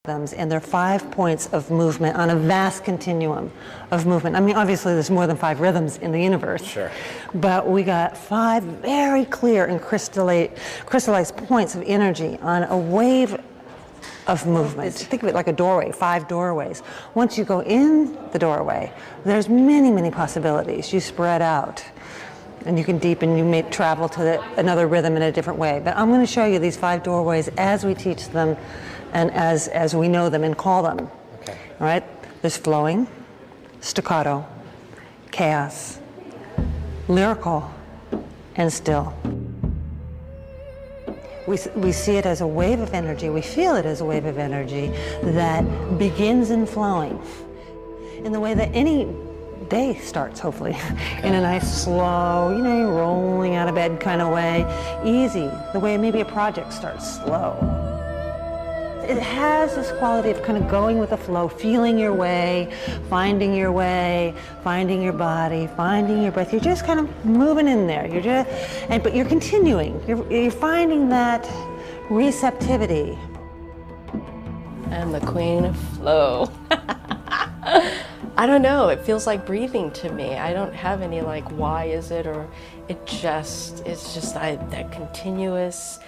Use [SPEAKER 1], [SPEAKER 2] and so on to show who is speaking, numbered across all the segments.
[SPEAKER 1] And there are 5 points of movement on a vast continuum of movement. I mean, obviously there's more than 5 rhythms in the universe.
[SPEAKER 2] Sure.
[SPEAKER 1] But we got 5 very clear and crystallized points of energy on a wave of movement. Think of it like a doorway, 5 doorways. Once you go in the doorway, there's many, many possibilities. You spread out and you can deepen, you may travel to another rhythm in a different way. But I'm going to show you these 5 doorways as we teach them and as we know them and call them.
[SPEAKER 2] Okay.
[SPEAKER 1] All right? There's flowing, staccato, chaos, lyrical, and still. We see it as a wave of energy, we feel it as a wave of energy that begins in flowing in the way that any day starts, hopefully, in a nice, slow, you're rolling out of bed kind of way, easy, the way maybe a project starts slow. It has this quality of kind of going with the flow, feeling your way, finding your body, finding your breath. You're just kind of moving in there. But you're continuing. You're finding that receptivity.
[SPEAKER 3] I'm the queen of flow. I don't know, it feels like breathing to me. I don't have any why is it, or it's just that continuous,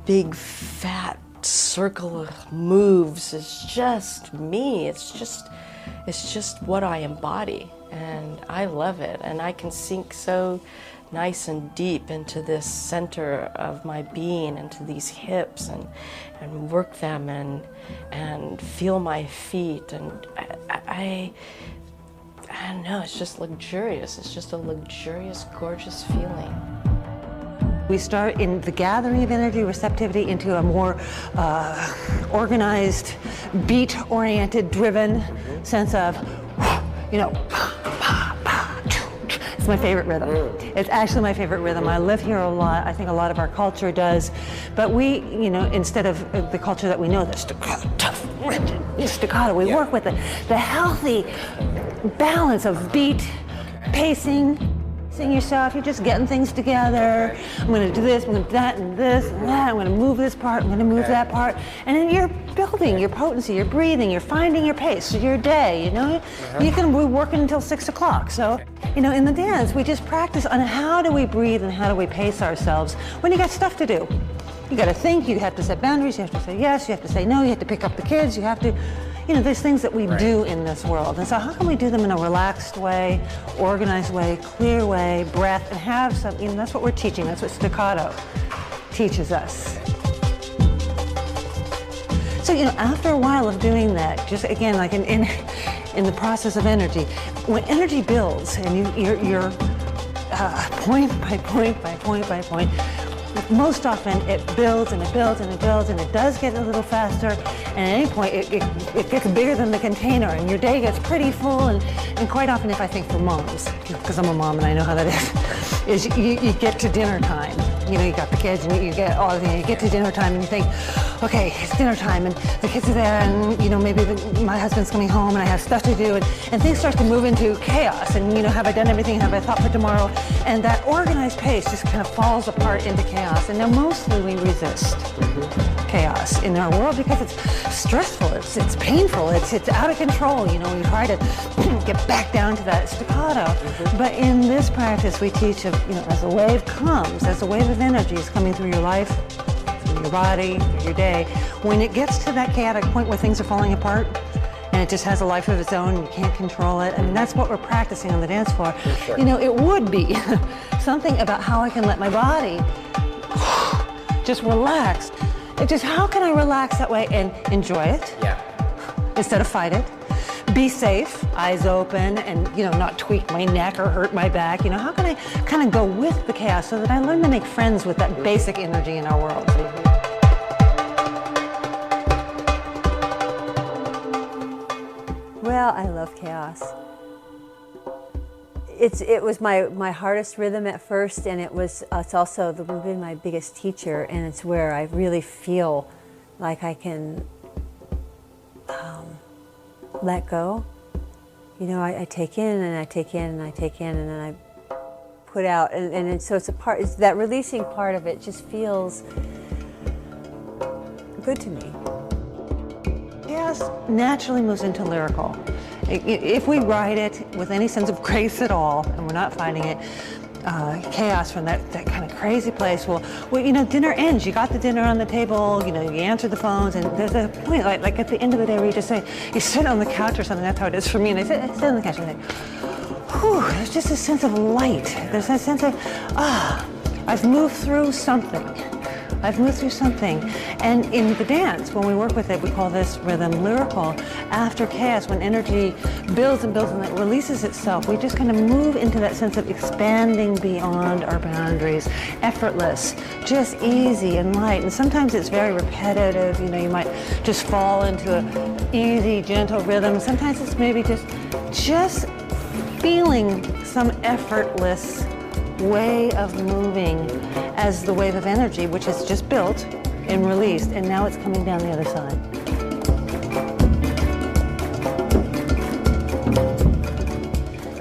[SPEAKER 3] big, fat circle of moves is just me. It's just what I embody, and I love it. And I can sink so nice and deep into this center of my being, into these hips, and work them and feel my feet. And I don't know, it's just luxurious. It's just a luxurious, gorgeous feeling.
[SPEAKER 1] We start in the gathering of energy, receptivity, into a more organized, beat-oriented, driven sense of, it's my favorite rhythm. It's actually my favorite rhythm. I live here a lot. I think a lot of our culture does. But we, instead of the culture that we know, the staccato, tough, rigid, staccato, we work with the healthy balance of beat, pacing, yourself, you're just getting things together. I'm going to do this, I'm going to do that, and this, and that. I'm going to move this part, I'm going to move that part. And then you're building your potency, you're breathing, you're finding your pace, your day, You can be working until 6 o'clock. So, in the dance, we just practice on how do we breathe and how do we pace ourselves when you got stuff to do. You got to think, you have to set boundaries, you have to say yes, you have to say no, you have to pick up the kids, you have to, there's things that we do in this world. And so how can we do them in a relaxed way, organized way, clear way, breath, and have some, that's what we're teaching, that's what staccato teaches us. So, after a while of doing that, just again, like in the process of energy, when energy builds and you're point by point by point by point, most often it builds and it builds and it builds, and it does get a little faster, and at any point it gets bigger than the container, and your day gets pretty full, and quite often, if I think for moms, because I'm a mom and I know how that is you get to dinner time. You got the kids and you get all of you get to dinner time and you think, okay, it's dinner time and the kids are there, and maybe my husband's coming home and I have stuff to do, and things start to move into chaos, and have I done everything, have I thought for tomorrow, and that organized pace just kind of falls apart into chaos. And now mostly we resist chaos in our world because it's stressful, it's painful, it's out of control. We try to get back down to that staccato. But in this practice we teach of, as the wave comes, as the wave of energy is coming through your life, through your body, through your day, when it gets to that chaotic point where things are falling apart and it just has a life of its own and you can't control it, that's what we're practicing on the dance floor.
[SPEAKER 2] Sure.
[SPEAKER 1] It would be something about how I can let my body just relax. How can I relax that way and enjoy it?
[SPEAKER 2] Yeah.
[SPEAKER 1] Instead of fight it. Be safe, eyes open, and not tweak my neck or hurt my back. How can I kind of go with the chaos so that I learn to make friends with that basic energy in our world?
[SPEAKER 4] Well, I love chaos. It was my hardest rhythm at first, and it's also been my biggest teacher, and it's where I really feel like I can let go. I take in and I take in and I take in, and then I put out, and so it's that releasing part of it just feels good to me.
[SPEAKER 1] Chaos naturally moves into lyrical. If we ride it with any sense of grace at all, and we're not fighting it, chaos from that kind of crazy place. Well, you know, dinner ends. You got the dinner on the table, you know, you answer the phones, and there's a point, like at the end of the day where you just say, you sit on the couch or something. That's how it is for me. And I sit on the couch and I think, whew, there's just a sense of light. There's a sense of, I've moved through something. I've moved through something. And in the dance, when we work with it, we call this rhythm lyrical. After chaos, when energy builds and builds and it releases itself, we just kind of move into that sense of expanding beyond our boundaries, effortless, just easy and light. And sometimes it's very repetitive. You know, you might just fall into an easy, gentle rhythm. Sometimes it's maybe just feeling some effortless way of moving as the wave of energy, which is just built and released, and now it's coming down the other side.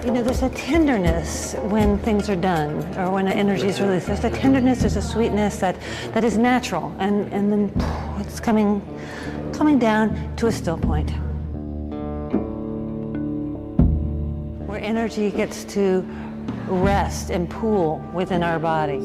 [SPEAKER 1] You know, there's a tenderness when things are done, or when energy is released. There's a tenderness, there's a sweetness that is natural, and then it's coming down to a still point, where energy gets to rest and pool within our body.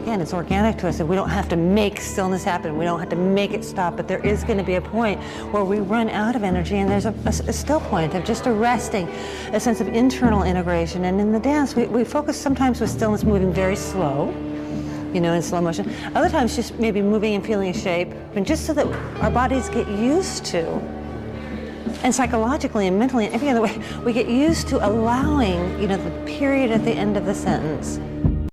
[SPEAKER 1] Again, it's organic to us, and we don't have to make stillness happen. We don't have to make it stop, but there is going to be a point where we run out of energy, and there's a still point of just a resting, a sense of internal integration. And in the dance, we focus sometimes with stillness moving very slow, you know, in slow motion. Other times just maybe moving and feeling a shape, and just so that our bodies get used to, and psychologically and mentally and every other way, we get used to allowing, you know, the period at the end of the sentence